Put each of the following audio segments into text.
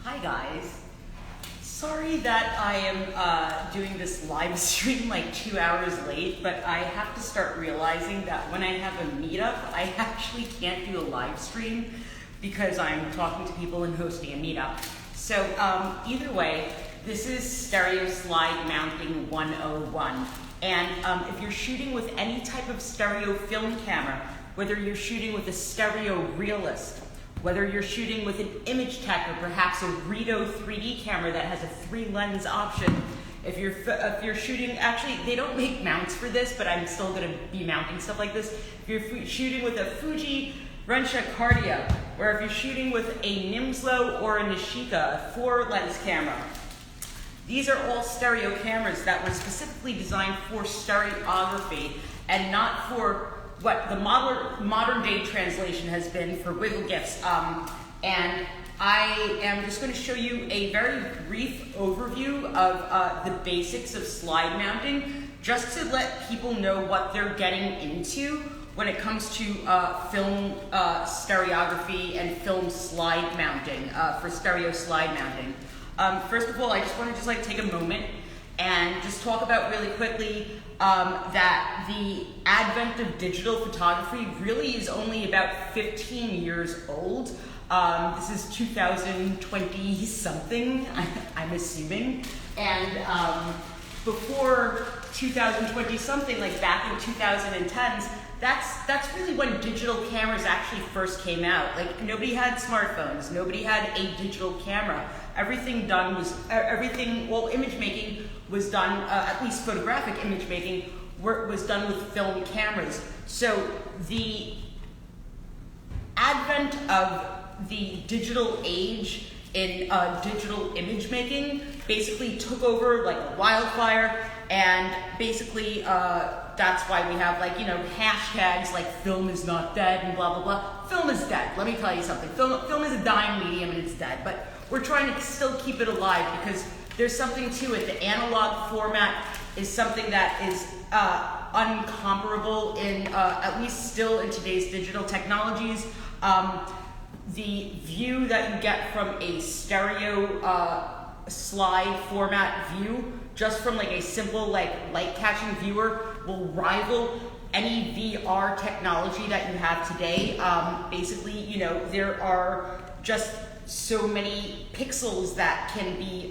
Hi guys. Sorry that I am doing this live stream like 2 hours late, but I have to start realizing that when I have a meetup, I actually can't do a live stream because I'm talking to people and hosting a meetup. So either way, this is stereo slide mounting 101. And if you're shooting with any type of stereo film camera, whether you're shooting with a stereo Realist, whether you're shooting with an image tech or perhaps a Rito 3D camera that has a 3-lens option, if you're shooting, actually they don't make mounts for this, but I'm still going to be mounting stuff like this. If you're shooting with a Fuji Cardia, or if you're shooting with a Nimslo or a Nishika 4-lens camera, these are all stereo cameras that were specifically designed for stereography and not for what the modern day translation has been for wiggle gifts. And I am just going to show you a very brief overview of the basics of slide mounting, just to let people know what they're getting into when it comes to film stereography and film slide mounting, for stereo slide mounting. First of all, I just want to take a moment and just talk about really quickly that the advent of digital photography really is only about 15 years old. This is 2020 something, I'm assuming. And before 2020 something, like back in 2010s, that's really when digital cameras actually first came out. Like, nobody had smartphones, nobody had a digital camera. Image making was done, at least photographic image making, was done with film cameras. So the advent of the digital age in digital image making basically took over like wildfire, and basically that's why we have, like, hashtags like film is not dead and blah blah blah. Film is dead. Let me tell you something. Film is a dying medium and it's dead, but we're trying to still keep it alive because there's something to it. The analog format is something that is uncomparable in, at least still in today's digital technologies. The view that you get from a stereo slide format view, just from like a simple like light catching viewer, will rival any VR technology that you have today. Basically, there are just so many pixels that can be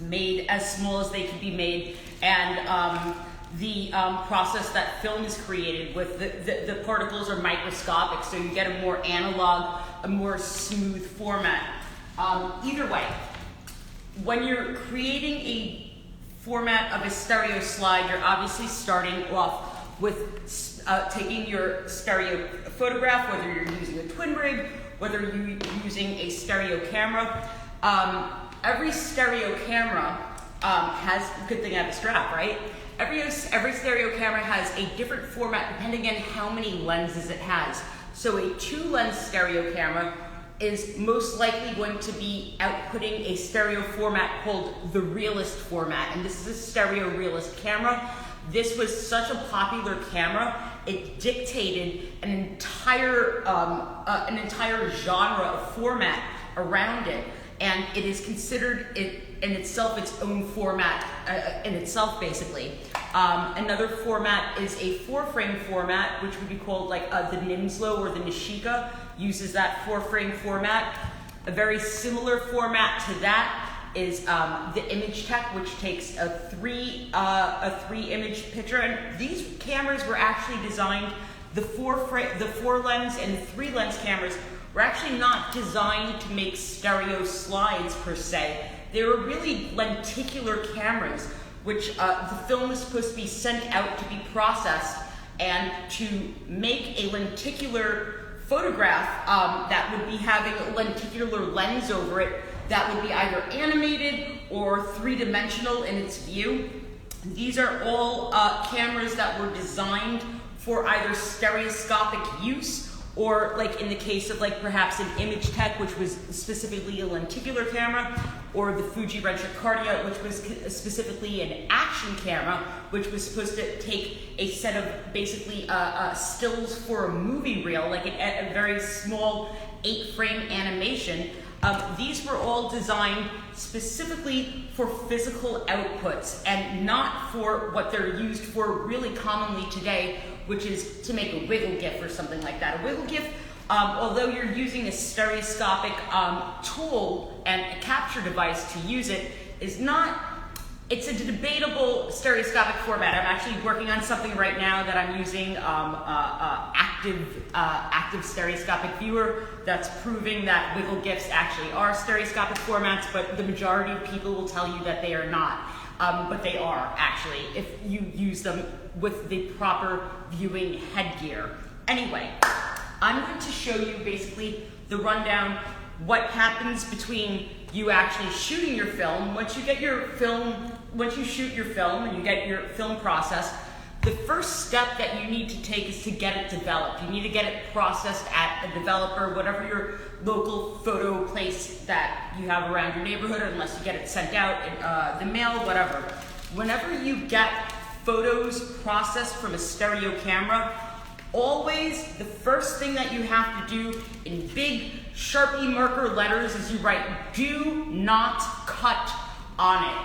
made as small as they can be made, and the process that film is created with, the particles are microscopic, so you get a more analog, a more smooth format. Either way, when you're creating a format of a stereo slide, you're obviously starting off with taking your stereo photograph, whether you're using a twin rig, whether you're using a stereo camera. Every stereo camera has, good thing I have a strap, right? Every stereo camera has a different format depending on how many lenses it has. So a 2-lens stereo camera is most likely going to be outputting a stereo format called the Realist format, and this is a stereo Realist camera. This was such a popular camera, it dictated an entire genre of format around it, and it is considered in itself its own format in itself, basically. Another format is a 4-frame format, which would be called like the Nimslo or the Nishika uses that 4-frame format. A very similar format to that is the image tech, which takes a 3-image picture. And these cameras were actually designed, the 4-lens and 3-lens cameras were actually not designed to make stereo slides per se. They were really lenticular cameras, which the film is supposed to be sent out to be processed, and to make a lenticular photograph that would be having a lenticular lens over it that would be either animated or 3-dimensional in its view. These are all cameras that were designed for either stereoscopic use, or like in the case of like perhaps an image tech, which was specifically a lenticular camera, or the Fuji Cardia, which was specifically an action camera, which was supposed to take a set of basically stills for a movie reel, like a very small 8-frame animation. These were all designed specifically for physical outputs and not for what they're used for really commonly today, which is to make a wiggle GIF or something like that. A wiggle GIF, although you're using a stereoscopic tool and a capture device to use it, is not, it's a debatable stereoscopic format. I'm actually working on something right now that I'm using active stereoscopic viewer that's proving that wiggle GIFs actually are stereoscopic formats, but the majority of people will tell you that they are not. But they are actually, if you use them with the proper viewing headgear. Anyway, I'm going to show you basically the rundown, what happens between you actually shooting your film. Once you shoot your film and you get your film processed, the first step that you need to take is to get it developed. You need to get it processed at a developer, whatever your local photo place that you have around your neighborhood, unless you get it sent out in the mail, whatever. Whenever you get photos processed from a stereo camera, always the first thing that you have to do in big Sharpie marker letters is you write, "Do not cut" on it.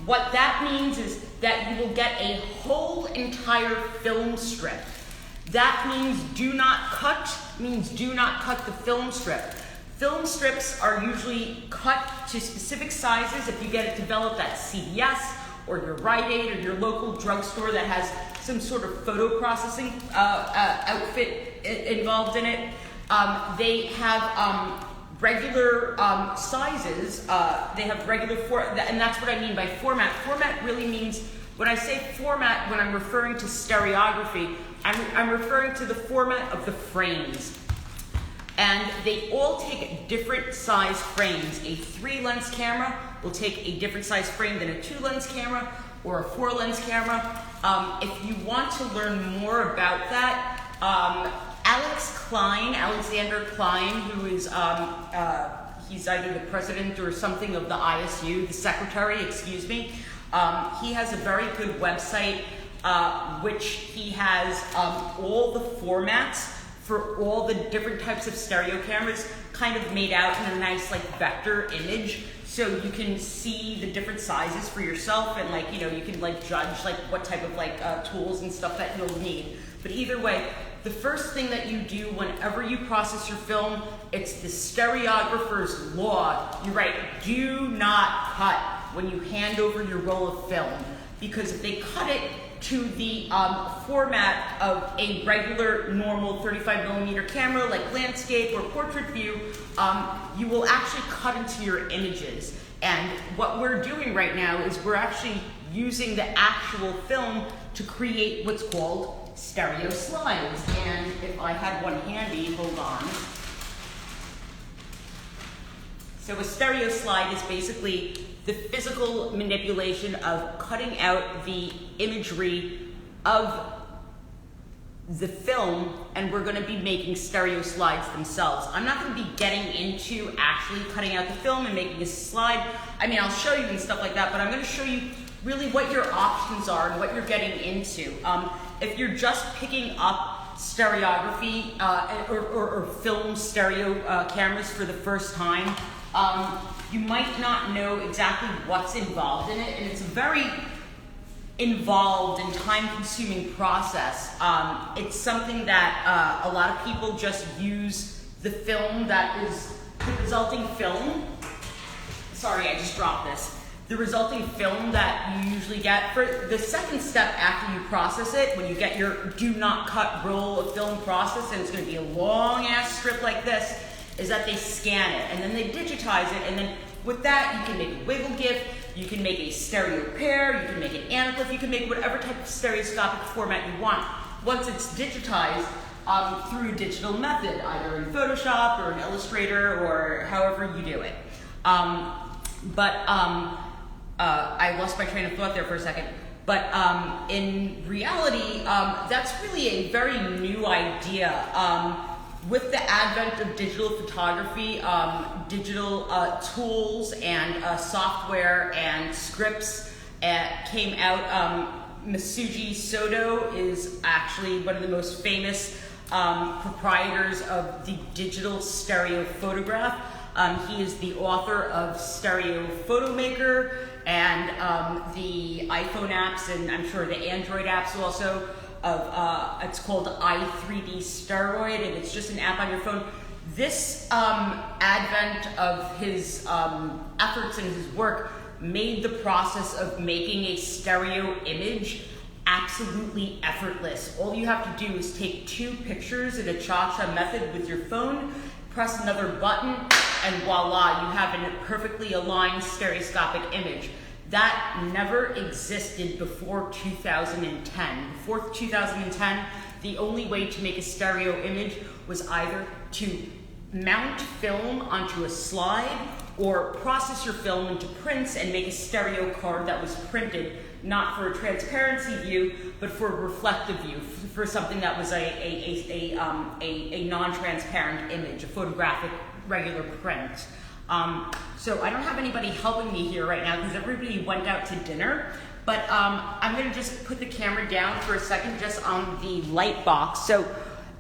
What that means is that you will get a whole entire film strip. That means do not cut, means do not cut the film strip. Film strips are usually cut to specific sizes if you get it developed at CVS or your Rite Aid or your local drugstore that has some sort of photo processing outfit involved in it. They have regular sizes. They have regular and that's what I mean by format. Format really means, when I say format, when I'm referring to stereography, I'm referring to the format of the frames. And they all take different size frames. A 3-lens camera will take a different size frame than a 2-lens camera or a 4-lens camera. If you want to learn more about that, Alexander Klein, who is, he's either the president or something of the ISU, the secretary, excuse me. He has a very good website, which he has all the formats for all the different types of stereo cameras kind of made out in a nice like vector image, so you can see the different sizes for yourself, and like, you know, you can like judge like what type of like tools and stuff that you'll need. But either way, the first thing that you do whenever you process your film, it's the stereographer's law. You write, "Do not cut" when you hand over your roll of film, because if they cut it to the format of a regular, normal 35mm camera, like landscape or portrait view, you will actually cut into your images. And what we're doing right now is we're actually using the actual film to create what's called stereo slides. And if I had one handy, hold on. So a stereo slide is basically the physical manipulation of cutting out the imagery of the film, and we're going to be making stereo slides themselves. I'm not going to be getting into actually cutting out the film and making a slide. I mean, I'll show you and stuff like that, but I'm going to show you really what your options are and what you're getting into. If you're just picking up stereography or film stereo cameras for the first time, you might not know exactly what's involved in it, and it's a very involved and time-consuming process. It's something that a lot of people just use the film that is the resulting film. Sorry, I just dropped this. The resulting film that you usually get for the second step after you process it, when you get your do not cut roll of film processed, and it's going to be a long-ass strip like this, is that they scan it and then they digitize it, and then with that you can make a wiggle GIF, you can make a stereo pair, you can make an anaglyph, you can make whatever type of stereoscopic format you want. Once it's digitized through a digital method, either in Photoshop or in Illustrator or however you do it. I lost my train of thought there for a second. But in reality, that's really a very new idea. With the advent of digital photography, digital tools and software and scripts came out. Masuji Soto is actually one of the most famous proprietors of the digital stereo photograph. He is the author of Stereo Photo Maker and the iPhone apps, and I'm sure the Android apps also. It's called i3D Steroid, and it's just an app on your phone. This advent of his efforts and his work made the process of making a stereo image absolutely effortless. All you have to do is take 2 pictures in a cha-cha method with your phone, press another button, and voila, you have a perfectly aligned stereoscopic image. That never existed before 2010. Before 2010, the only way to make a stereo image was either to mount film onto a slide or process your film into prints and make a stereo card that was printed, not for a transparency view, but for a reflective view, for something that was a non-transparent image, a photographic regular print. So I don't have anybody helping me here right now because everybody went out to dinner, but I'm gonna just put the camera down for a second just on the light box. So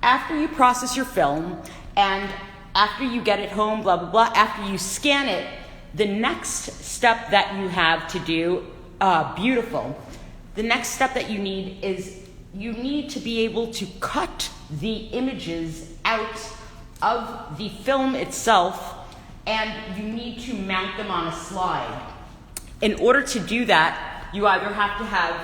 after you process your film and after you get it home, blah, blah, blah, after you scan it, the next step that you have to do, the next step that you need is you need to be able to cut the images out of the film itself, and you need to mount them on a slide. In order to do that, you either have to have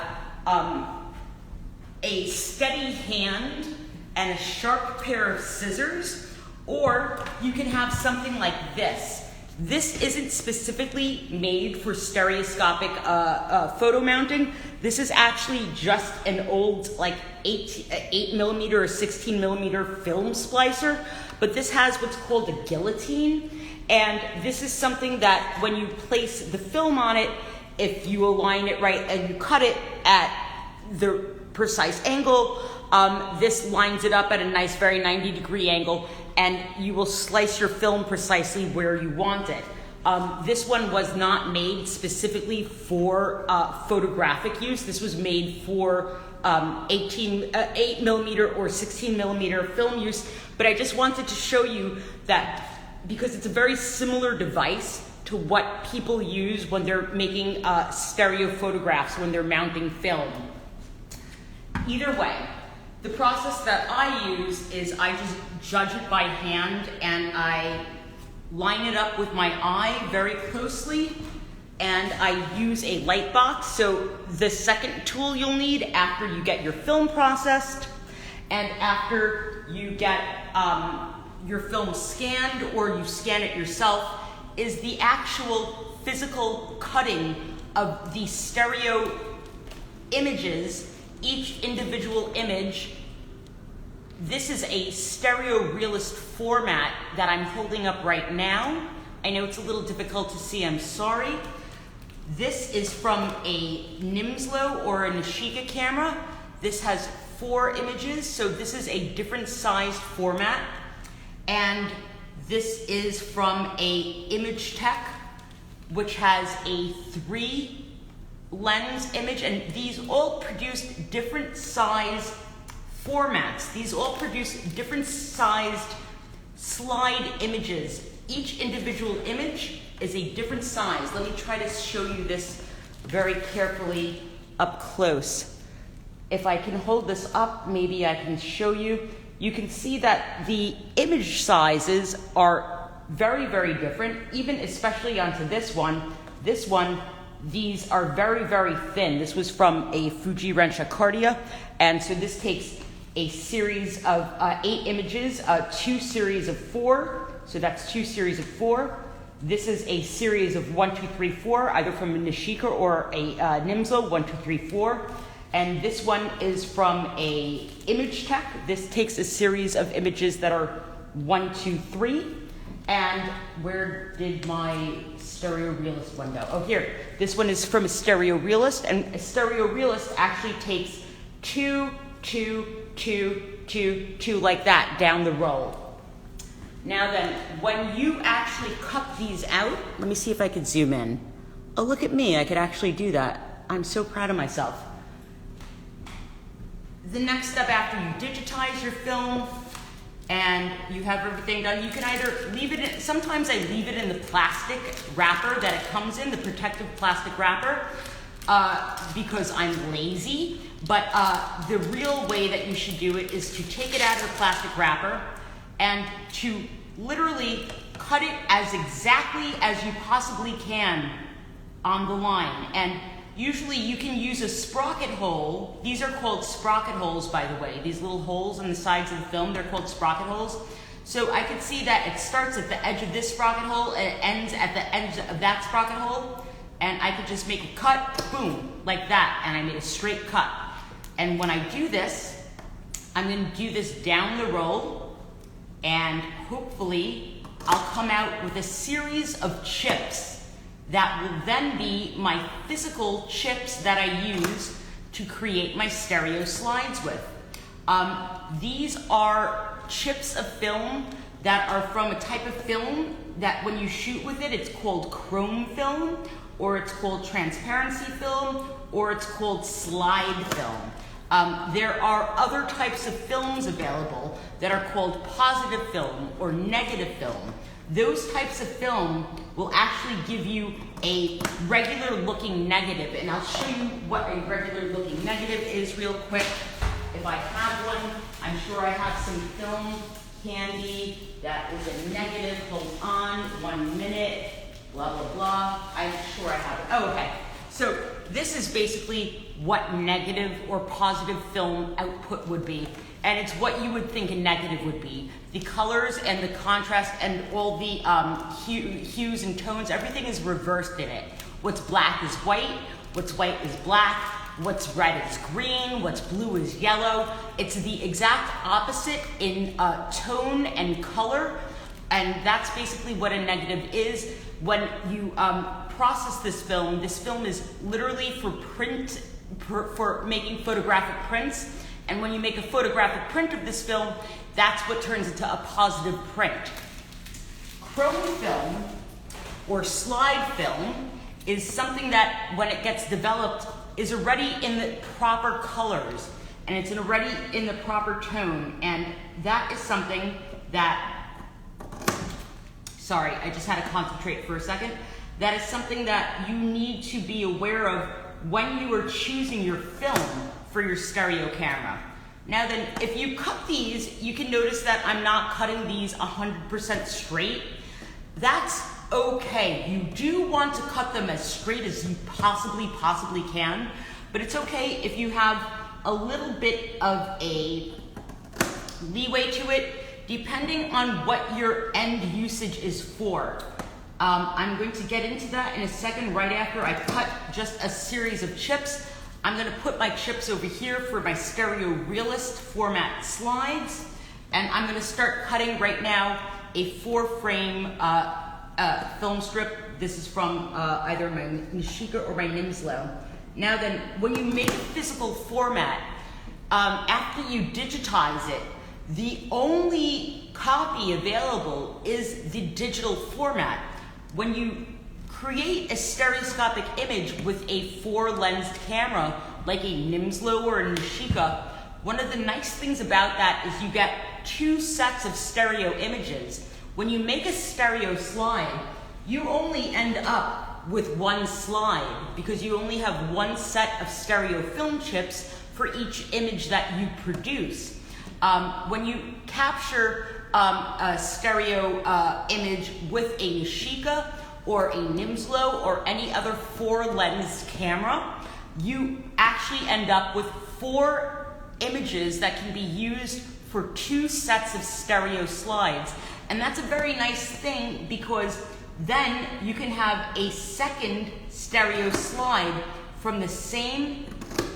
a steady hand and a sharp pair of scissors, or you can have something like this. This isn't specifically made for stereoscopic photo mounting. This is actually just an old 8 millimeter or 16 millimeter film splicer, but this has what's called a guillotine. And this is something that when you place the film on it, if you align it right and you cut it at the precise angle, this lines it up at a nice, very 90-degree angle, and you will slice your film precisely where you want it. This one was not made specifically for photographic use. This was made for 8 millimeter or 16 millimeter film use, but I just wanted to show you that because it's a very similar device to what people use when they're making stereo photographs, when they're mounting film. Either way, the process that I use is I just judge it by hand and I line it up with my eye very closely, and I use a light box. So the second tool you'll need after you get your film processed and after you get your film scanned or you scan it yourself is the actual physical cutting of the stereo images, each individual image. This is a stereo realist format that I'm holding up right now. I know it's a little difficult to see, I'm sorry. This is from a Nimslo or a Nishika camera. This has 4 images, so this is a different sized format. And this is from a Image Tech, which has a 3 lens image, and these all produce different size formats. These all produce different sized slide images. Each individual image is a different size. Let me try to show you this very carefully up close. If I can hold this up, maybe I can show you. You can see that the image sizes are very, very different, even especially onto this one. This one, these are very, very thin. This was from a Fuji Rensha Cardia, and so this takes a series of 8 images, 2 series of 4, so that's 2 series of 4. This is a series of 1, 2, 3, 4, either from a Nishika or a Nimslo, 1, 2, 3, 4. And this one is from a Image Tech. This takes a series of images that are 1, 2, 3. And where did my Stereo Realist one go? Oh, here. This one is from a Stereo Realist, and a Stereo Realist actually takes 2, 2, 2, 2, 2 like that down the row. Now then, when you actually cut these out, let me see if I can zoom in. Oh, look at me, I could actually do that. I'm so proud of myself. The next step after you digitize your film and you have everything done. You can either leave it in, sometimes I leave it in the plastic wrapper that it comes in, the protective plastic wrapper, because I'm lazy. But the real way that you should do it is to take it out of the plastic wrapper and to literally cut it as exactly as you possibly can on the line. And usually you can use a sprocket hole. These are called sprocket holes, by the way. These little holes on the sides of the film, they're called sprocket holes. So I could see that it starts at the edge of this sprocket hole and it ends at the edge of that sprocket hole. And I could just make a cut, boom, like that. And I made a straight cut. And when I do this, I'm going to do this down the roll, and hopefully I'll come out with a series of chips that will then be my physical chips that I use to create my stereo slides with. These are chips of film that are from a type of film that when you shoot with it, it's called chrome film, or it's called transparency film, or it's called slide film. There are other types of films available that are called positive film or negative film. Those types of film will actually give you a regular looking negative, and I'll show you what a regular looking negative is real quick. If I have one, I'm sure I have some film handy that is a negative. Hold on, 1 minute, blah, blah, blah. I'm sure I have it. Oh, okay. So this is basically what negative or positive film output would be. And it's what you would think a negative would be. The colors and the contrast and all the hues and tones, everything is reversed in it. What's black is white, what's white is black, what's red is green, what's blue is yellow. It's the exact opposite in tone and color, and that's basically what a negative is. When you process this film is literally for print, for making photographic prints. And when you make a photographic print of this film, that's what turns into a positive print. Chrome film or slide film is something that when it gets developed is already in the proper colors and it's already in the proper tone. And that is something that, sorry, I just had to concentrate for a second. That is something that you need to be aware of when you are choosing your film for your stereo camera. Now then, if you cut these, you can notice that I'm not cutting these 100% straight. That's okay. You do want to cut them as straight as you possibly can, but it's okay if you have a little bit of a leeway to it, depending on what your end usage is for. I'm going to get into that in a second, right after I cut just a series of chips. I'm going to put my chips over here for my stereo realist format slides, and I'm going to start cutting right now a 4-frame film strip. This is from either my Nishika or my Nimslo. Now then, when you make a physical format, after you digitize it, the only copy available is the digital format. When you create a stereoscopic image with a 4-lensed camera, like a Nimslo or a Nishika, one of the nice things about that is you get 2 sets of stereo images. When you make a stereo slide, you only end up with 1 slide because you only have 1 set of stereo film chips for each image that you produce. When you capture a stereo image with a Nishika or a Nimslo or any other 4-lens camera, you actually end up with 4 images that can be used for 2 sets of stereo slides. And that's a very nice thing because then you can have a second stereo slide from the same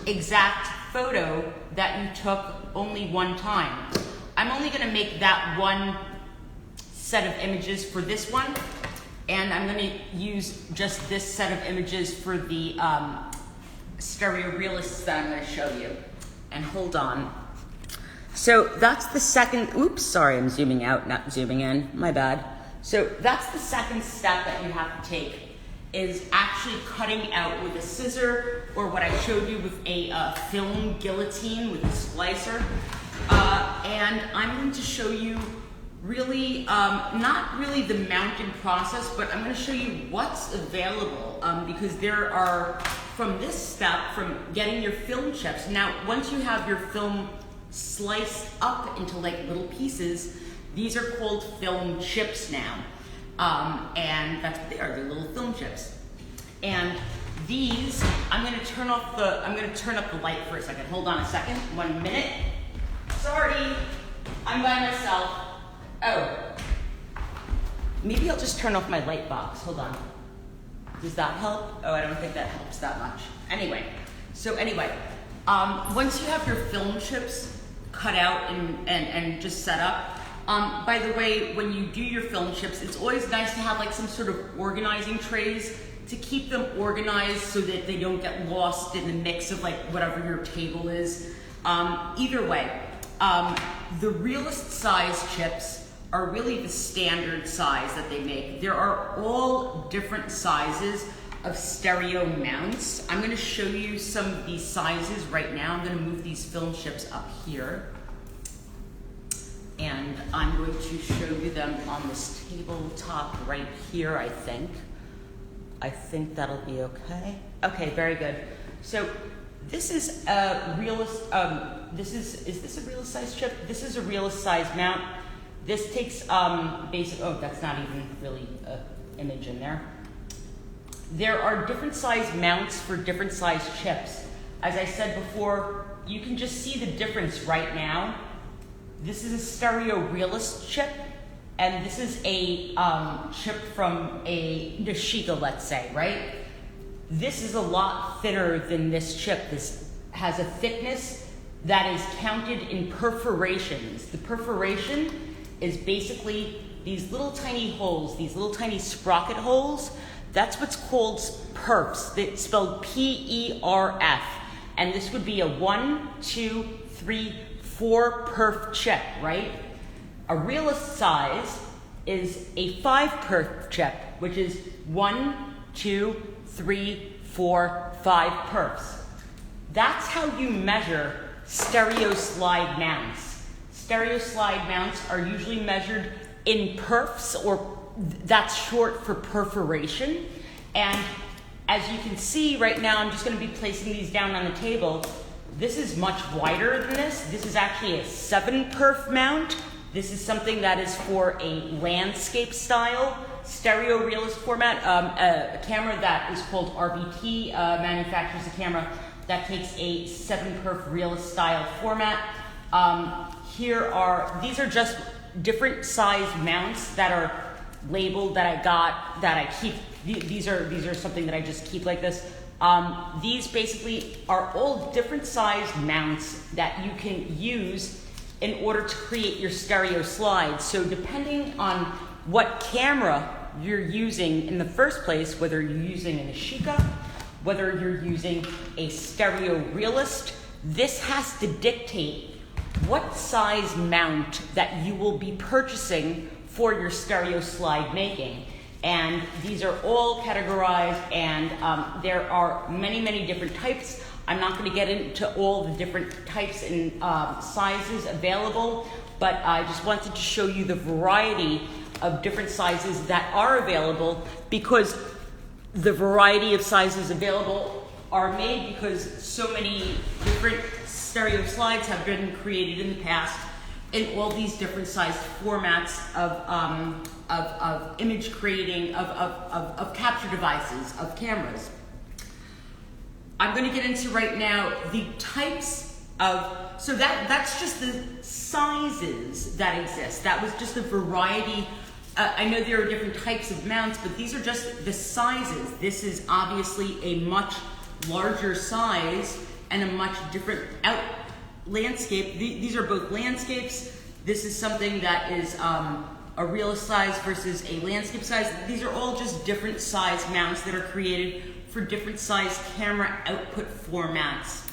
exact photo that you took only 1 time. I'm only going to make that 1 set of images for this one, and I'm going to use just this set of images for the stereo realists that I'm going to show you. And hold on. So that's the second, oops, sorry, I'm zooming out, not zooming in, my bad. So that's the second step that you have to take, is actually cutting out with a scissor, or what I showed you with a film guillotine with a splicer. And I'm going to show you really, not really the mounting process, but I'm going to show you what's available because there are, from this step, from getting your film chips. Now, once you have your film sliced up into like little pieces, these are called film chips now. And that's what they are, they're little film chips. And these, I'm going to turn up the light for a second. Hold on a second, 1 minute. Sorry, I'm by myself. Oh, maybe I'll just turn off my light box. Hold on. Does that help? Oh, I don't think that helps that much. Anyway, once you have your film chips cut out and just set up, by the way, when you do your film chips, it's always nice to have like some sort of organizing trays to keep them organized so that they don't get lost in the mix of like whatever your table is. Either way, the Realist size chips are really the standard size that they make. There are all different sizes of stereo mounts. I'm going to show you some of these sizes right now. I'm going to move these film chips up here. And I'm going to show you them on this tabletop right here, I think. I think that'll be okay. Okay, very good. So this is a Realist, is this a Realist size chip? This is a Realist size mount. This takes oh, that's not even really an image in there. There are different size mounts for different size chips. As I said before, you can just see the difference right now. This is a stereo Realist chip, and this is a chip from a Nishika, let's say, right? This is a lot thinner than this chip. This has a thickness that is counted in perforations. The perforation is basically these little tiny holes, these little tiny sprocket holes. That's what's called perfs. It's spelled P-E-R-F. And this would be a 1, 2, 3, 4 perf chip, right? A Realist size is a 5 perf chip, which is 1, 2, 3, 4, 5 perfs. That's how you measure stereo slide mounts. Stereo slide mounts are usually measured in perfs, or that's short for perforation. And as you can see right now, I'm just going to be placing these down on the table. This is much wider than this. This is actually a 7 perf mount. This is something that is for a landscape style stereo Realist format. A camera that is called RBT manufactures a camera that takes a 7 perf Realist style format. These are just different size mounts that are labeled that I got, that I keep. These are something that I just keep like this. These basically are all different size mounts that you can use in order to create your stereo slides. So depending on what camera you're using in the first place, whether you're using a Nishika, whether you're using a stereo Realist, this has to dictate what size mount that you will be purchasing for your stereo slide making. And these are all categorized, and there are many, many different types. I'm not going to get into all the different types and sizes available, but I just wanted to show you the variety of different sizes that are available, because the variety of sizes available are made because so many different stereo slides have been created in the past in all these different sized formats of image creating, of capture devices, of cameras. I'm going to get into right now the types of, so that's just the sizes that exist. That was just a variety. I know there are different types of mounts, but these are just the sizes. This is obviously a much larger size and a much different landscape. These are both landscapes. This is something that is a Realist size versus a landscape size. These are all just different size mounts that are created for different size camera output formats.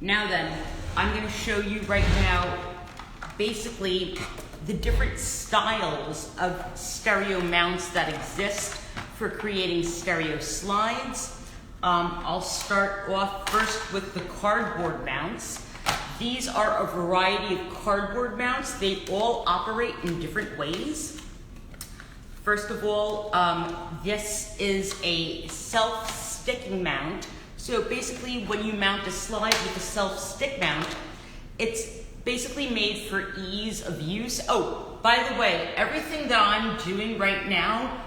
Now then, I'm going to show you right now basically the different styles of stereo mounts that exist for creating stereo slides. I'll start off first with the cardboard mounts. These are a variety of cardboard mounts. They all operate in different ways. First of all, this is a self-sticking mount. So basically when you mount a slide with a self-stick mount, it's basically made for ease of use. Oh, by the way, everything that I'm doing right now,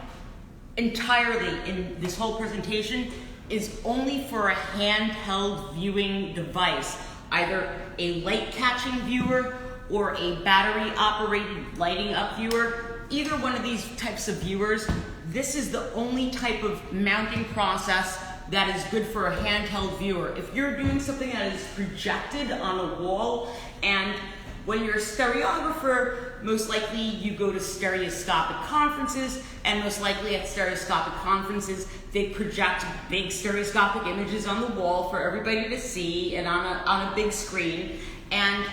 entirely in this whole presentation, is only for a handheld viewing device, either a light catching viewer or a battery operated lighting up viewer. Either one of these types of viewers, this is the only type of mounting process that is good for a handheld viewer. If you're doing something that is projected on a wall, and when you're a stereographer, most likely you go to stereoscopic conferences, and most likely at stereoscopic conferences, they project big stereoscopic images on the wall for everybody to see and on a big screen. And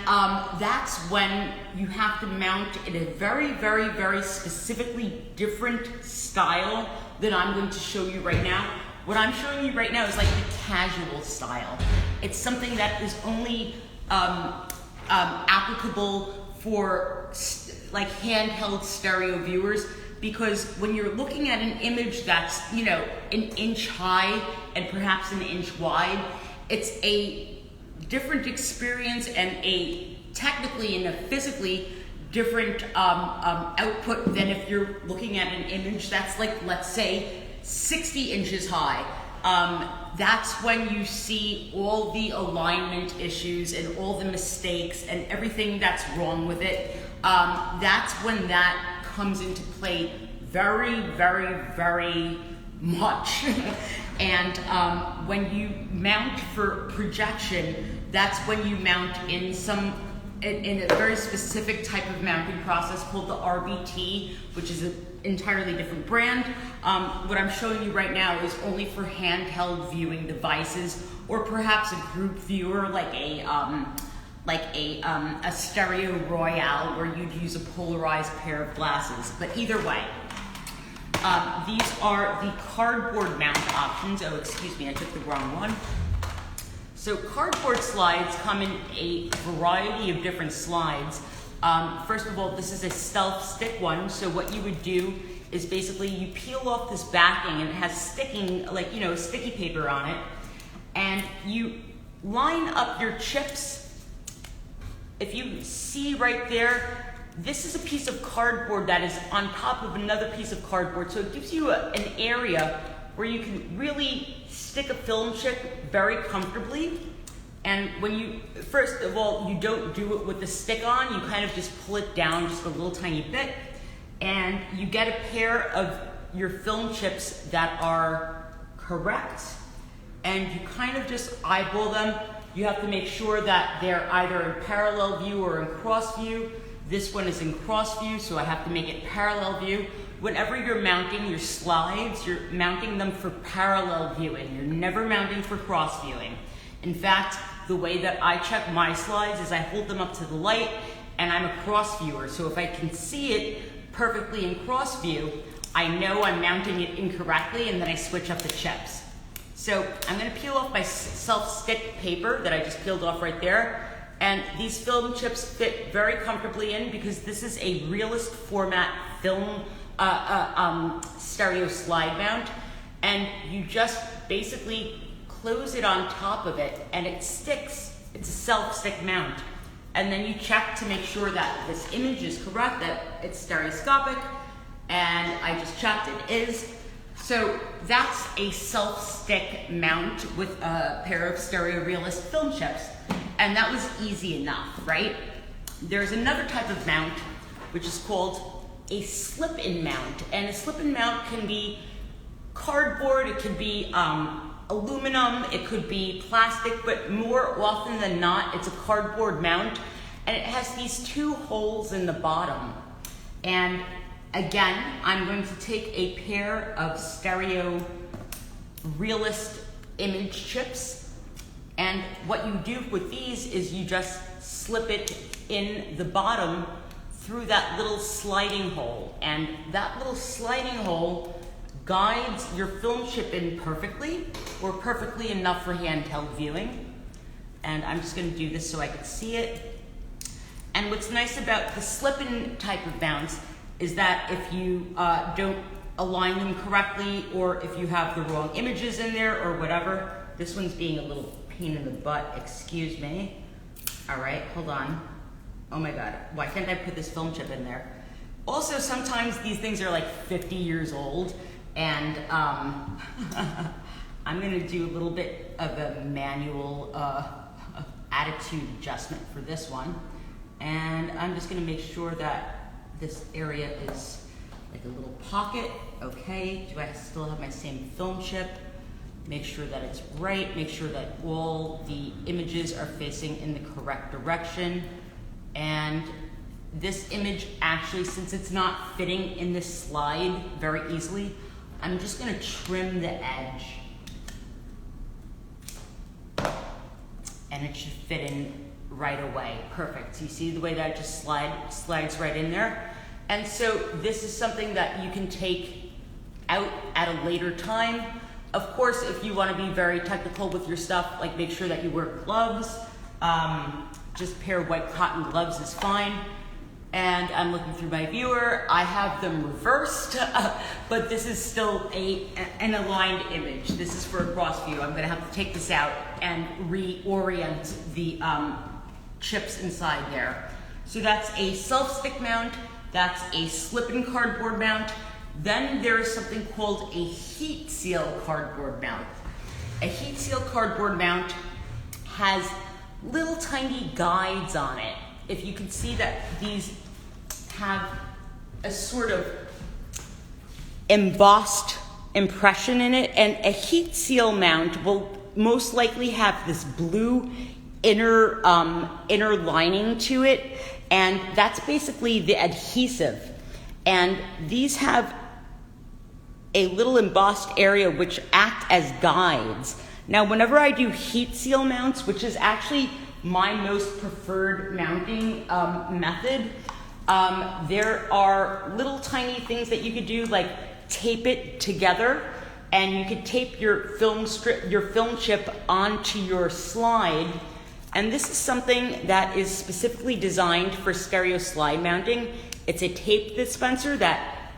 that's when you have to mount in a very, very, very specifically different style that I'm going to show you right now. What I'm showing you right now is like the casual style. It's something that is only applicable for like handheld stereo viewers, because when you're looking at an image that's, you know, an inch high and perhaps an inch wide, it's a different experience and a technically and a physically different output than if you're looking at an image that's like, let's say, 60 inches high. That's when you see all the alignment issues and all the mistakes and everything that's wrong with it. That's when that comes into play very, very, very much. And when you mount for projection, that's when you mount in a very specific type of mounting process called the RBT, which is an entirely different brand. What I'm showing you right now is only for handheld viewing devices, or perhaps a group viewer like a stereo royale where you'd use a polarized pair of glasses. But either way, these are the cardboard mount options. Oh, excuse me, I took the wrong one. So cardboard slides come in a variety of different slides. First of all, this is a self-stick one. So what you would do is basically you peel off this backing, and it has sticking, like, you know, sticky paper on it, and you line up your chips. If you see right there, this is a piece of cardboard that is on top of another piece of cardboard. So it gives you an area where you can really stick a film chip very comfortably. And when you, first of all, you don't do it with the stick on, you kind of just pull it down just a little tiny bit, and you get a pair of your film chips that are correct, and you kind of just eyeball them. You have to make sure that they're either in parallel view or in cross view. This one is in cross view, so I have to make it parallel view. Whenever you're mounting your slides, you're mounting them for parallel viewing. You're never mounting for cross viewing. In fact, the way that I check my slides is I hold them up to the light, and I'm a cross viewer. So if I can see it perfectly in cross view, I know I'm mounting it incorrectly, and then I switch up the chips. So I'm gonna peel off my self-stick paper that I just peeled off right there. And these film chips fit very comfortably in because this is a Realist format film stereo slide mount. And you just basically close it on top of it and it sticks. It's a self-stick mount. And then you check to make sure that this image is correct, that it's stereoscopic, and I just checked it is. So that's a self-stick mount with a pair of stereo Realist film chips. And that was easy enough, right? There's another type of mount which is called a slip-in mount. And a slip-in mount can be cardboard, it could be aluminum, it could be plastic, but more often than not, it's a cardboard mount. And it has these two holes in the bottom. And again, I'm going to take a pair of stereo Realist image chips. And what you do with these is you just slip it in the bottom through that little sliding hole. And that little sliding hole guides your film chip in perfectly, or perfectly enough for handheld viewing. And I'm just gonna do this so I can see it. And what's nice about the slip-in type of mounts is that if you don't align them correctly, or if you have the wrong images in there or whatever, this one's being a little pain in the butt, excuse me. All right, hold on. Oh my God, why can't I put this film chip in there? Also, sometimes these things are like 50 years old, and I'm gonna do a little bit of a manual attitude adjustment for this one. And I'm just gonna make sure that this area is like a little pocket. Okay, do I still have my same film chip? Make sure that it's right, make sure that all the images are facing in the correct direction. And this image actually, since it's not fitting in this slide very easily, I'm just gonna trim the edge. And it should fit in right away. Perfect. So you see the way that it just slides right in there? And so this is something that you can take out at a later time. Of course, if you want to be very technical with your stuff, like make sure that you wear gloves. Just a pair of white cotton gloves is fine. And I'm looking through my viewer. I have them reversed, but this is still an aligned image. This is for a cross view. I'm gonna have to take this out and reorient the chips inside there. So that's a self-stick mount. That's a slip-in cardboard mount. Then there is something called a heat seal cardboard mount. A heat seal cardboard mount has little tiny guides on it. If you can see that these have a sort of embossed impression in it, and a heat seal mount will most likely have this blue inner lining to it, and that's basically the adhesive. And these have a little embossed area which act as guides. Now, whenever I do heat seal mounts, which is actually my most preferred mounting method, there are little tiny things that you could do, like tape it together, and you could tape your film chip onto your slide. And this is something that is specifically designed for stereo slide mounting. It's a tape dispenser that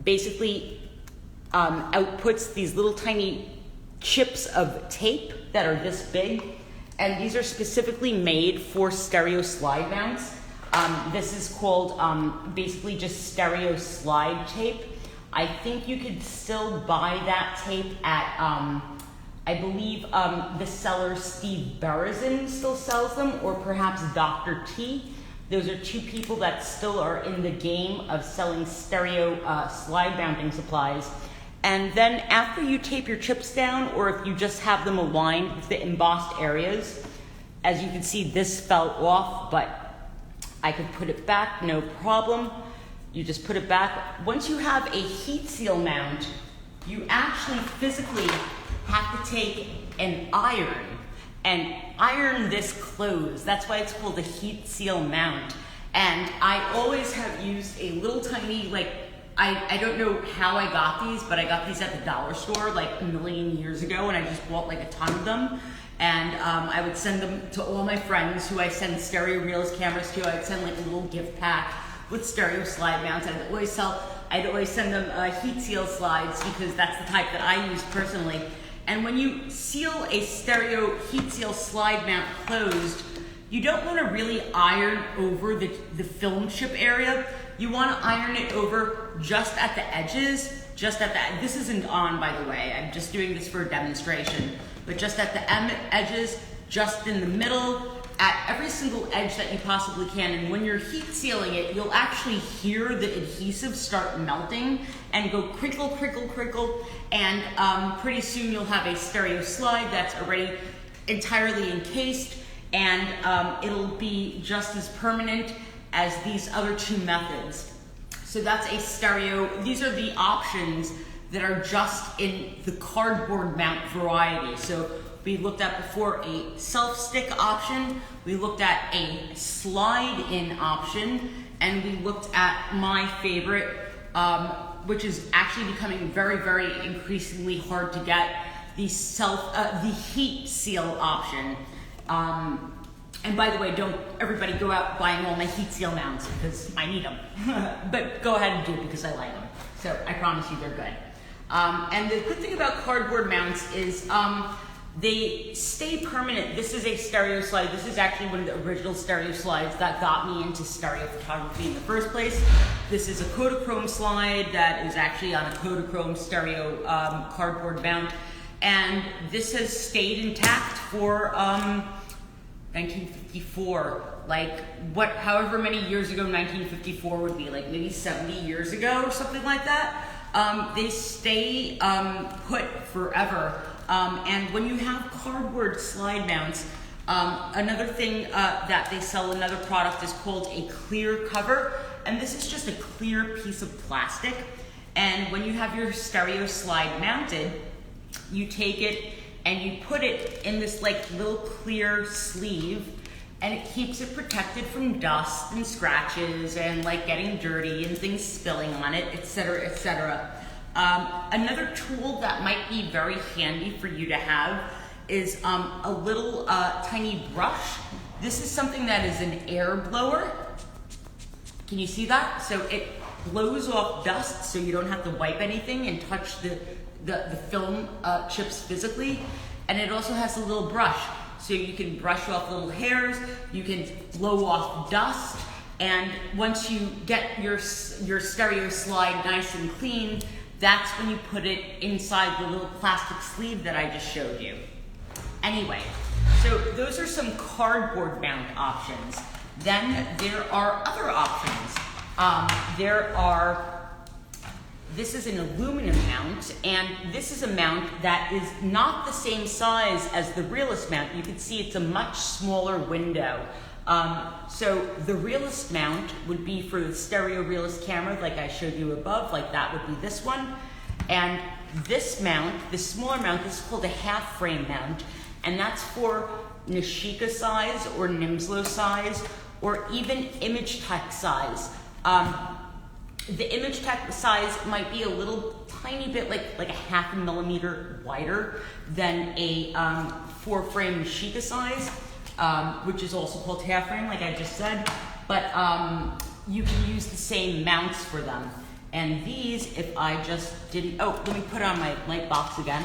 basically outputs these little tiny chips of tape that are this big, and these are specifically made for stereo slide mounts. This is called basically just stereo slide tape. I think you could still buy that tape at, I believe the seller Steve Berezin still sells them, or perhaps Dr. T. Those are two people that still are in the game of selling stereo slide mounting supplies. And then after you tape your chips down, or if you just have them aligned with the embossed areas, as you can see, this fell off, but I could put it back, no problem. You just put it back. Once you have a heat seal mount, you actually physically have to take an iron and iron this closed. That's why it's called a heat seal mount. And I always have used a little tiny, like, I don't know how I got these, but I got these at the dollar store like a million years ago, and I just bought like a ton of them. And I would send them to all my friends who I send stereo Realist cameras to. I'd send like a little gift pack with stereo slide mounts. I'd always send them heat seal slides, because that's the type that I use personally. And when you seal a stereo heat seal slide mount closed, you don't want to really iron over the film chip area. You want to iron it over just at the edges, this isn't on, by the way, I'm just doing this for a demonstration, but just at the edges, just in the middle, at every single edge that you possibly can. And when you're heat sealing it, you'll actually hear the adhesive start melting and go crinkle, crinkle, crinkle, and pretty soon you'll have a stereo slide that's already entirely encased, and it'll be just as permanent as these other two methods. So that's a stereo. These are the options that are just in the cardboard mount variety. So we looked at before a self-stick option, we looked at a slide-in option, and we looked at my favorite, which is actually becoming very, very increasingly hard to get, the heat seal option. And by the way, don't everybody go out buying all my heat seal mounts because I need them. But go ahead and do it because I like them. So I promise you they're good. And the good thing about cardboard mounts is they stay permanent. This is a stereo slide. This is actually one of the original stereo slides that got me into stereo photography in the first place. This is a Kodachrome slide that is actually on a Kodachrome stereo cardboard mount. And this has stayed intact for 1954, like however many years ago 1954 would be, like maybe 70 years ago or something like that. They stay put forever. And when you have cardboard slide mounts, another thing that they sell, another product is called a clear cover. And this is just a clear piece of plastic. And when you have your stereo slide mounted, you take it and you put it in this like little clear sleeve, and it keeps it protected from dust and scratches and like getting dirty and things spilling on it, etc., etc. Another tool that might be very handy for you to have is a little tiny brush. This is something that is an air blower. Can you see that? So it blows off dust so you don't have to wipe anything and touch the film chips physically. And it also has a little brush, so you can brush off little hairs, you can blow off dust, and once you get your stereo slide nice and clean, that's when you put it inside the little plastic sleeve that I just showed you. Anyway, so those are some cardboard mount options. Then there are other options. This is an aluminum mount, and this is a mount that is not the same size as the Realist mount. You can see it's a much smaller window. So the Realist mount would be for the stereo Realist camera, like I showed you above, like that would be this one. And this mount, this smaller mount, this is called a half frame mount, and that's for Nishika size or Nimslo size, or even Image Tech size. The Image Tech size might be a little tiny bit, like a 0.5 millimeter wider than a 4-frame Nishika size, which is also called half frame, like I just said. But you can use the same mounts for them. And these, if I just didn't, let me put on my light box again,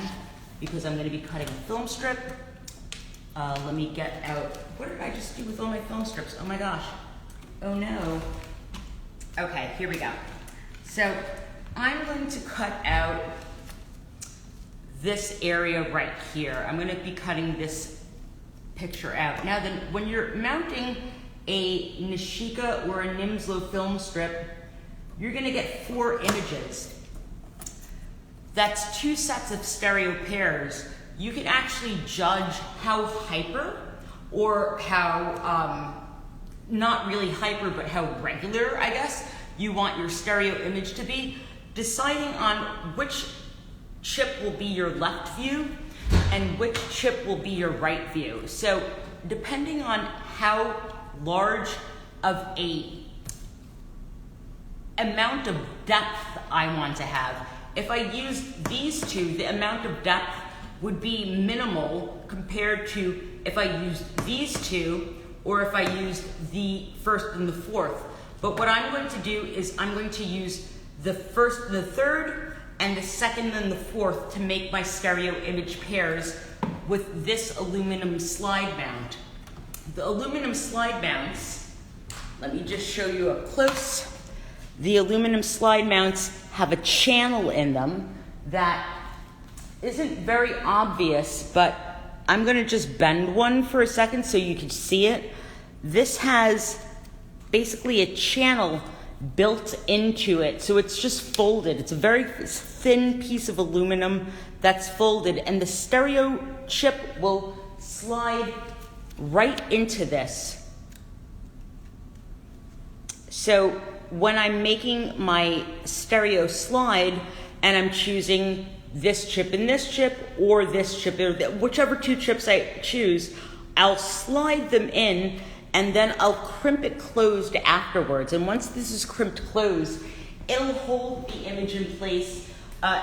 because I'm going to be cutting a film strip. Let me get out, what did I just do with all my film strips? Oh my gosh. Oh no. Okay, here we go. So I'm going to cut out this area right here. I'm going to be cutting this picture out. Now then, when you're mounting a Nishika or a Nimslo film strip, you're going to get 4 images. That's 2 sets of stereo pairs. You can actually judge how hyper or how, not really hyper, but how regular, I guess, you want your stereo image to be, deciding on which chip will be your left view and which chip will be your right view. So depending on how large of a amount of depth I want to have, if I use these two, the amount of depth would be minimal compared to if I used these two or if I used the first and the fourth. But what I'm going to do is I'm going to use the first and the third and the second and the fourth to make my stereo image pairs with this aluminum slide mount. The aluminum slide mounts, let me just show you up close. The aluminum slide mounts have a channel in them that isn't very obvious, but I'm going to just bend one for a second so you can see it. This has basically a channel built into it, so it's just folded. It's a very thin piece of aluminum that's folded, and the stereo chip will slide right into this. So when I'm making my stereo slide and I'm choosing this chip and this chip, or this chip, or whichever 2 chips I choose, I'll slide them in, and then I'll crimp it closed afterwards. And once this is crimped closed, it'll hold the image in place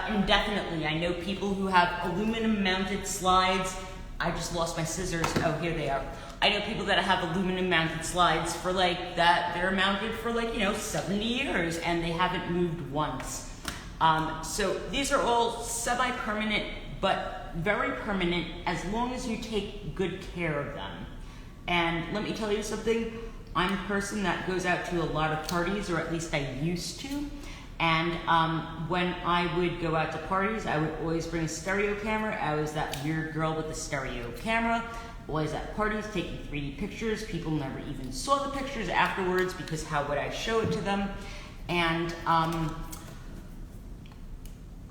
indefinitely. I know people who have aluminum mounted slides I just lost my scissors. Oh, here they are. I know people that have aluminum mounted slides for like that. They're mounted for like, 70 years and they haven't moved once. So these are all semi-permanent, but very permanent as long as you take good care of them. And let me tell you something, I'm a person that goes out to a lot of parties, or at least I used to. And when I would go out to parties, I would always bring a stereo camera. I was that weird girl with the stereo camera. Always at parties taking 3D pictures. People never even saw the pictures afterwards because how would I show it to them? And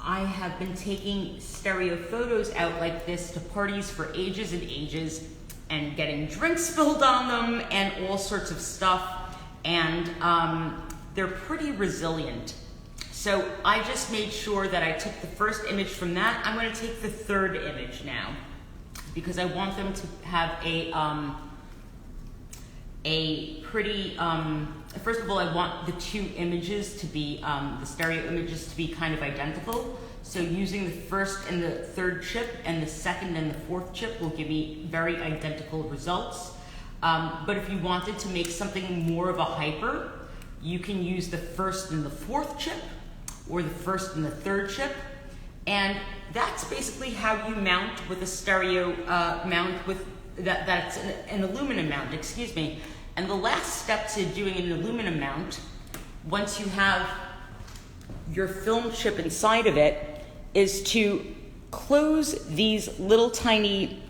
I have been taking stereo photos out like this to parties for ages and ages and getting drinks spilled on them and all sorts of stuff. And they're pretty resilient. So I just made sure that I took the first image from that. I'm going to take the third image now because I want them to have a pretty, first of all, I want the two images to be, the stereo images to be kind of identical. So using the first and the third chip and the second and the fourth chip will give me very identical results. But if you wanted to make something more of a hyper, you can use the first and the fourth chip or the first and the third chip. And that's basically how you mount with a stereo mount with, that's an aluminum mount, excuse me. And the last step to doing an aluminum mount, once you have your film chip inside of it, is to close these little tiny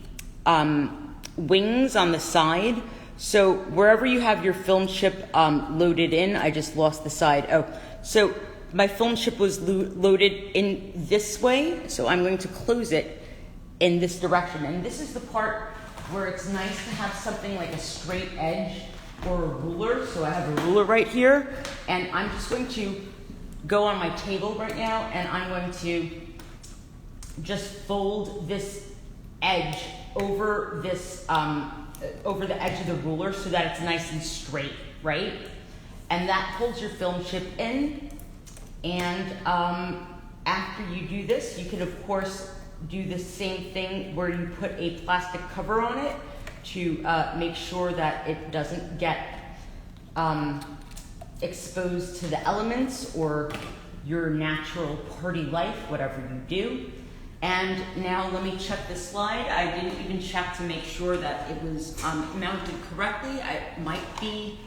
wings on the side. So wherever you have your film chip loaded in, I just lost the side. Oh, so my film chip was loaded in this way, so I'm going to close it in this direction. And this is the part where it's nice to have something like a straight edge or a ruler. So I have a ruler right here, and I'm just going to go on my table right now, and I'm going to just fold this edge over this, over the edge of the ruler so that it's nice and straight, right? And that holds your film chip in. And after you do this, you can of course do the same thing where you put a plastic cover on it to make sure that it doesn't get exposed to the elements or your natural party life, whatever you do. And now let me check the slide. I didn't even check to make sure that it was mounted correctly. It might be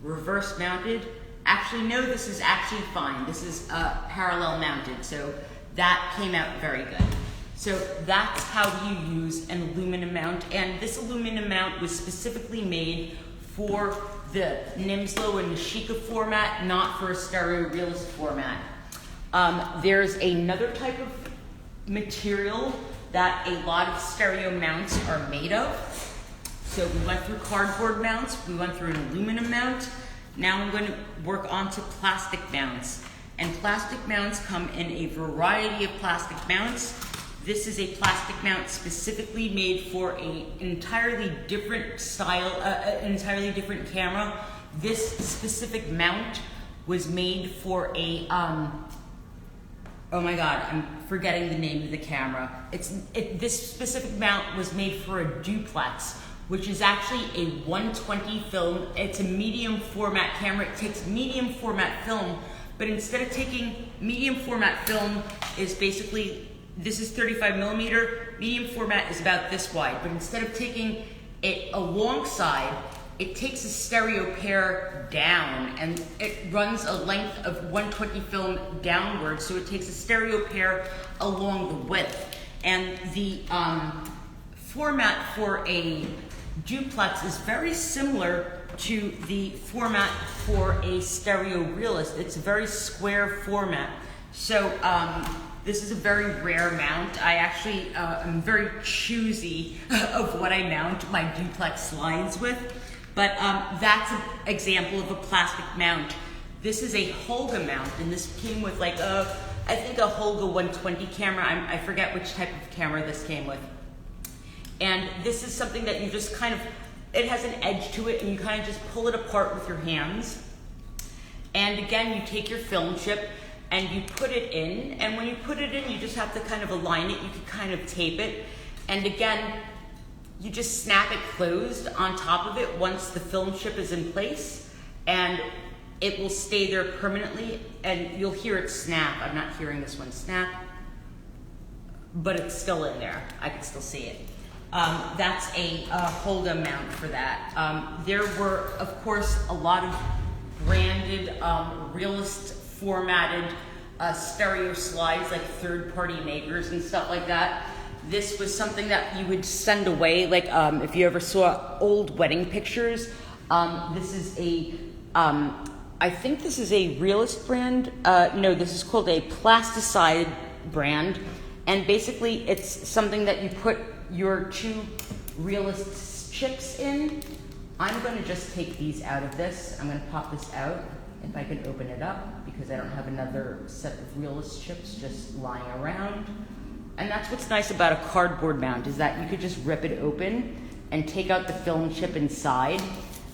reverse mounted. Actually, no, this is actually fine. This is parallel mounted, so that came out very good. So that's how you use an aluminum mount, and this aluminum mount was specifically made for the Nimslo and Nishika format, not for a stereo realist format. There's another type of material that a lot of stereo mounts are made of. So we went through cardboard mounts, we went through an aluminum mount. Now I'm going to work onto plastic mounts. And plastic mounts come in a variety of plastic mounts. This is a plastic mount specifically made for an entirely different style, an entirely different camera. This specific mount was made for a, oh my God, I'm forgetting the name of the camera. This specific mount was made for a duplex, which is actually a 120 film. It's a medium format camera. It takes medium format film, but instead of taking medium format film is basically, this is 35 millimeter, medium format is about this wide, but instead of taking it alongside, it takes a stereo pair down and it runs a length of 120 film downward, so it takes a stereo pair along the width. And the format for a duplex is very similar to the format for a stereo realist. It's a very square format. So this is a very rare mount. I actually am very choosy of what I mount my duplex slides with. But that's an example of a plastic mount. This is a Holga mount, and this came with like I think a Holga 120 camera. I forget which type of camera this came with. And this is something that you just kind of, it has an edge to it, and you kind of just pull it apart with your hands. And again, you take your film chip and you put it in, and when you put it in, you just have to kind of align it. You can kind of tape it. And again, you just snap it closed on top of it once the film chip is in place, and it will stay there permanently, and you'll hear it snap. I'm not hearing this one snap, but it's still in there. I can still see it. That's a Holda mount for that. There were, of course, a lot of branded, Realist formatted stereo slides, like third-party makers and stuff like that. This was something that you would send away, like if you ever saw old wedding pictures. This is a, I think this is a Realist brand. No, this is called a Plasticide brand. And basically, it's something that you put your 2 Realist chips in. I'm going to just take these out of this. I'm going to pop this out, if I can open it up, because I don't have another set of Realist chips just lying around. And that's what's nice about a cardboard mount, is that you could just rip it open and take out the film chip inside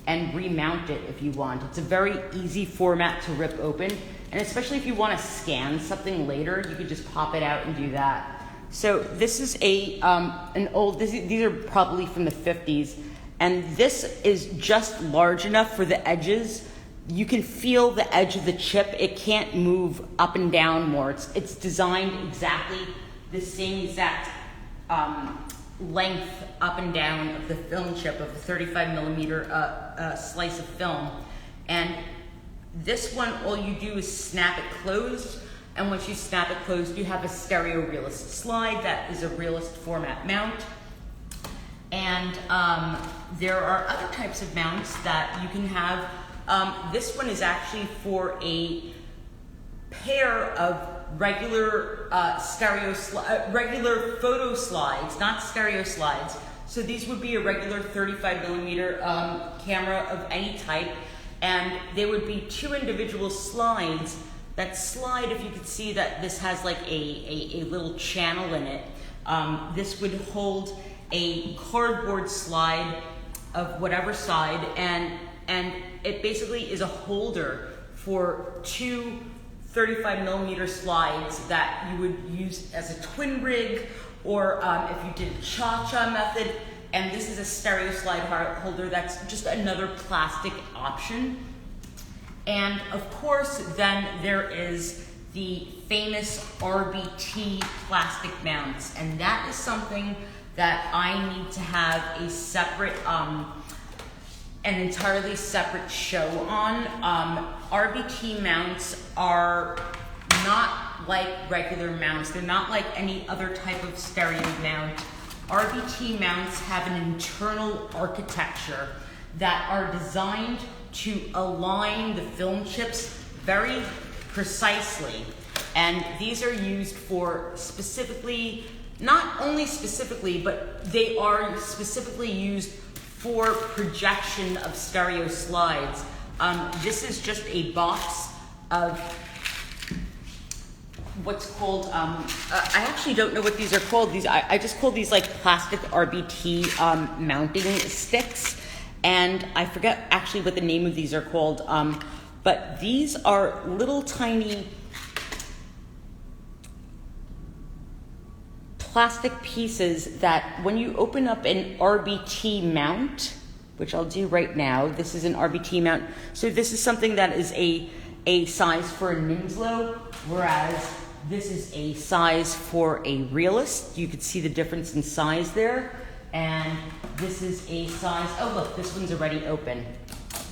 and remount it if you want. It's a very easy format to rip open, and especially if you want to scan something later, you could just pop it out and do that. So this is an old, these are probably from the 50s, and this is just large enough for the edges. You can feel the edge of the chip. It can't move up and down more. It's designed exactly the same exact length up and down of the film chip, of the 35 millimeter slice of film. And this one, all you do is snap it closed, and once you snap it closed, you have a stereo Realist slide that is a Realist format mount. And there are other types of mounts that you can have. This one is actually for a pair of regular regular photo slides, not stereo slides. So these would be a regular 35 millimeter camera of any type, and there would be 2 individual slides. That slide, if you could see that this has like a little channel in it, this would hold a cardboard slide of whatever side, and it basically is a holder for 2 35 millimeter slides that you would use as a twin rig, or if you did cha-cha method. And this is a stereo slide holder that's just another plastic option. And of course, then there is the famous RBT plastic mounts, and that is something that I need to have a separate, an entirely separate show on. RBT mounts are not like regular mounts. They're not like any other type of stereo mount. RBT mounts have an internal architecture that are designed to align the film chips very precisely. And these are used for specifically, not only specifically, but they are specifically used for projection of stereo slides. This is just a box of what's called, I actually don't know what these are called. I just call these like plastic RBT mounting sticks. And I forget actually what the name of these are called, but these are little tiny plastic pieces that when you open up an RBT mount, which I'll do right now, this is an RBT mount. So this is something that is a size for a Ninslow, whereas this is a size for a Realist. You could see the difference in size there. And this is a size, oh look, this one's already open.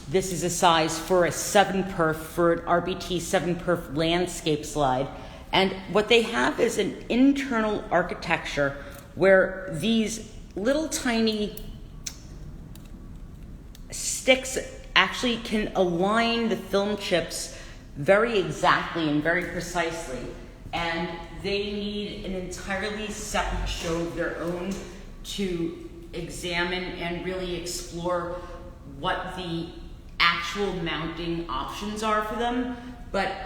This is a size for a 7-perf, for an RBT 7-perf landscape slide. And what they have is an internal architecture where these little tiny sticks actually can align the film chips very exactly and very precisely. And they need an entirely separate show of their own to examine and really explore what the actual mounting options are for them. But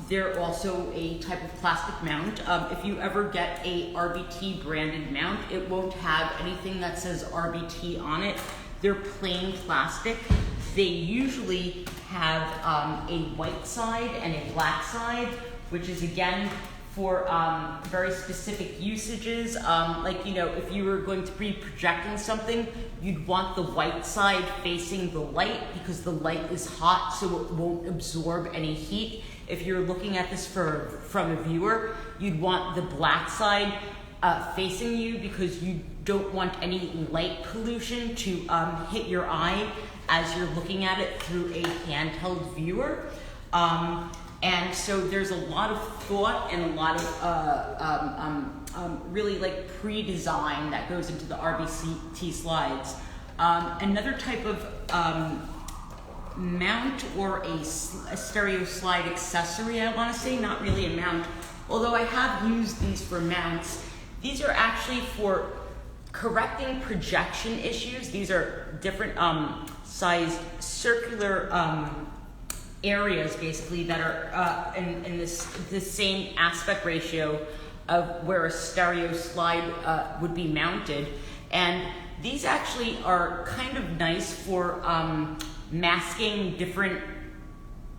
they're also a type of plastic mount. If you ever get a RBT branded mount, it won't have anything that says RBT on it. They're plain plastic. They usually have a white side and a black side, which is again for very specific usages. Like, you know, if you were going to be projecting something, you'd want the white side facing the light because the light is hot, so it won't absorb any heat. If you're looking at this from a viewer, you'd want the black side facing you because you don't want any light pollution to hit your eye as you're looking at it through a handheld viewer. And so there's a lot of thought and a lot of really like pre-design that goes into the RBT slides. Another type of mount or a stereo slide accessory, I want to say, not really a mount, although I have used these for mounts. These are actually for correcting projection issues. These are different sized circular areas basically that are in this same aspect ratio of where a stereo slide would be mounted. And these actually are kind of nice for masking different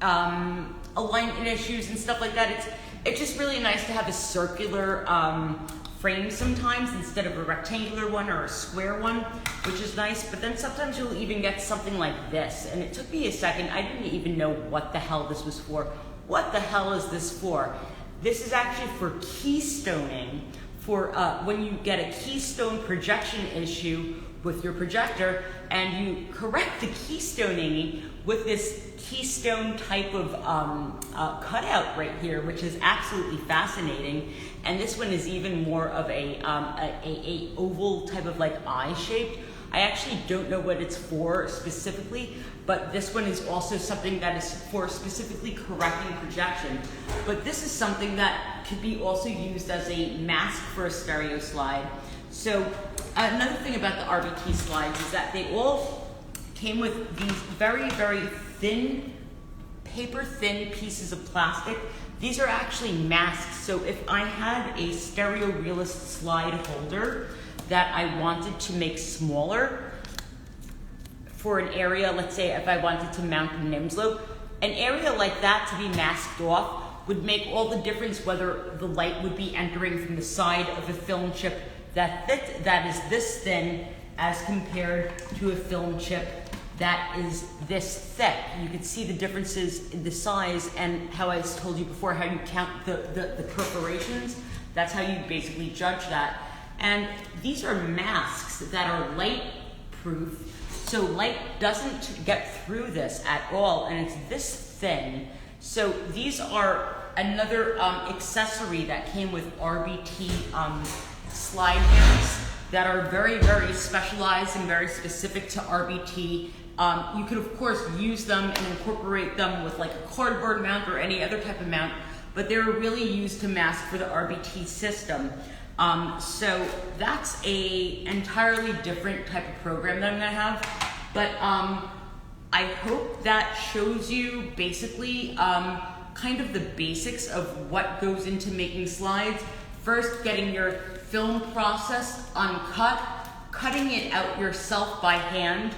alignment issues and stuff like that. It's just really nice to have a circular frame sometimes instead of a rectangular one or a square one, which is nice. But then sometimes you'll even get something like this, and it took me a second. I didn't even know what the hell this was for. What the hell is this for? This is actually for keystoning, for when you get a keystone projection issue with your projector, and you correct the keystoning with this keystone type of cutout right here, which is absolutely fascinating. And this one is even more of a oval type of like eye shaped. I actually don't know what it's for specifically, but this one is also something that is for specifically correcting projection. But this is something that could be also used as a mask for a stereo slide. So another thing about the RBT slides is that they all came with these very, very thin, paper thin pieces of plastic. These are actually masks. So if I had a stereo Realist slide holder that I wanted to make smaller for an area, let's say if I wanted to mount a NIMSLO, an area like that to be masked off would make all the difference whether the light would be entering from the side of a film chip that is this thin as compared to a film chip that is this thick. You can see the differences in the size and how I told you before, how you count the perforations. That's how you basically judge that. And these are masks that are light proof, so light doesn't get through this at all, and it's this thin. So these are another accessory that came with RBT slide mounts that are very, very specialized and very specific to RBT. You could of course use them and incorporate them with like a cardboard mount or any other type of mount, but they're really used to mask for the RBT system. So that's a entirely different type of program that I'm gonna have. But I hope that shows you basically kind of the basics of what goes into making slides. First, getting your film process uncut, cutting it out yourself by hand,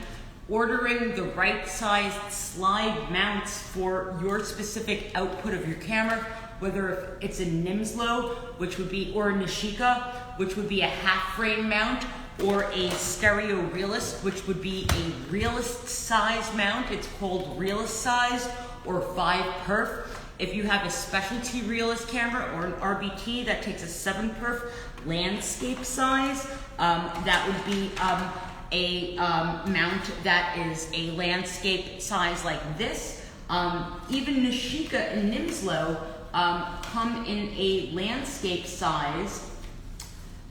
ordering the right sized slide mounts for your specific output of your camera, whether it's a NIMSLO, which would be, or a Nishika, which would be a half frame mount, or a stereo Realist, which would be a Realist size mount. It's called Realist size or 5 perf. If you have a specialty Realist camera or an RBT that takes a 7 perf landscape size, that would be a mount that is a landscape size like this. Even Nishika and NIMSLO come in a landscape size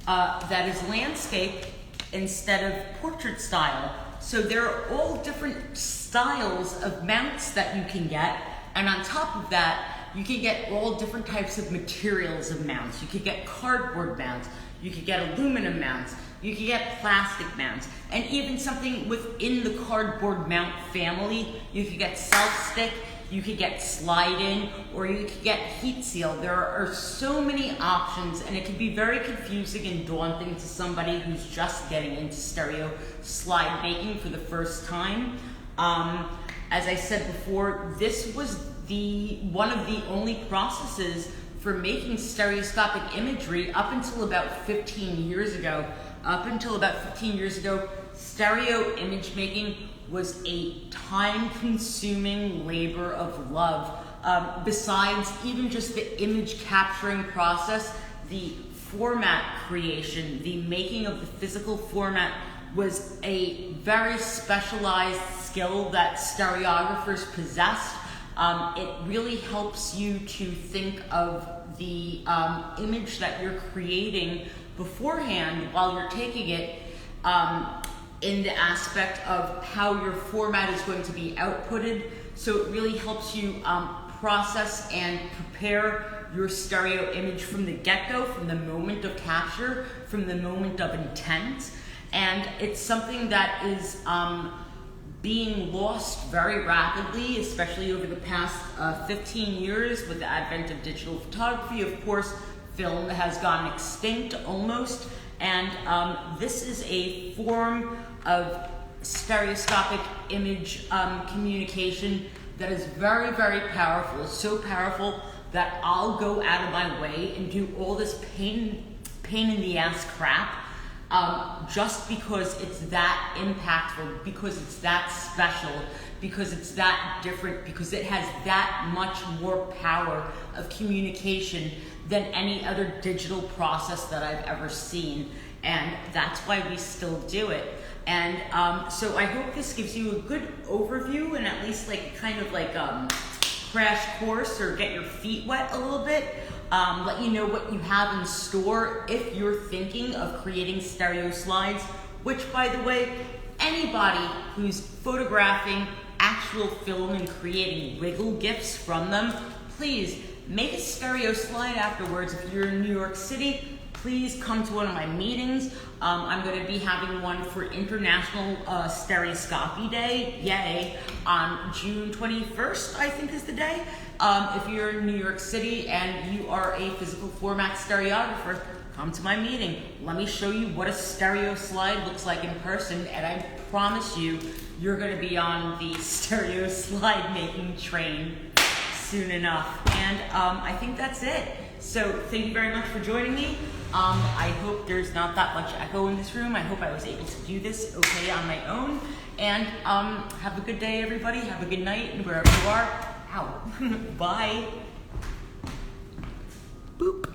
that is landscape instead of portrait style. So there are all different styles of mounts that you can get, and on top of that, you can get all different types of materials of mounts. You could get cardboard mounts, you could get aluminum mounts, you could get plastic mounts, and even something within the cardboard mount family. You could get self-stick, you could get slide-in, or you could get heat seal. There are so many options, and it can be very confusing and daunting to somebody who's just getting into stereo slide making for the first time. As I said before, this was one of the only processes for making stereoscopic imagery up until about 15 years ago. Stereo image making was a time-consuming labor of love. Besides even just the image capturing process, the format creation, the making of the physical format was a very specialized skill that stereographers possessed. It really helps you to think of the image that you're creating beforehand while you're taking it, in the aspect of how your format is going to be outputted. So it really helps you process and prepare your stereo image from the get-go, from the moment of capture, from the moment of intent. And it's something that is being lost very rapidly, especially over the past 15 years with the advent of digital photography. Of course, film has gone extinct almost, and this is a form of stereoscopic image communication that is very, very powerful. It's so powerful that I'll go out of my way and do all this pain in the ass crap just because it's that impactful, because it's that special, because it's that different, because it has that much more power of communication than any other digital process that I've ever seen. And that's why we still do it. And so I hope this gives you a good overview and at least like kind of like crash course or get your feet wet a little bit. Let you know what you have in store if you're thinking of creating stereo slides, which by the way, anybody who's photographing actual film and creating wiggle GIFs from them, please make a stereo slide afterwards. If you're in New York City, please come to one of my meetings. I'm going to be having one for International Stereoscopy Day, yay, on June 21st, I think is the day. If you're in New York City and you are a physical format stereographer, come to my meeting. Let me show you what a stereo slide looks like in person, and I promise you, you're going to be on the stereo slide making train soon enough. And I think that's it. So thank you very much for joining me. I hope there's not that much echo in this room. I hope I was able to do this okay on my own. And have a good day, everybody. Have a good night, and wherever you are. Ow. Bye. Boop.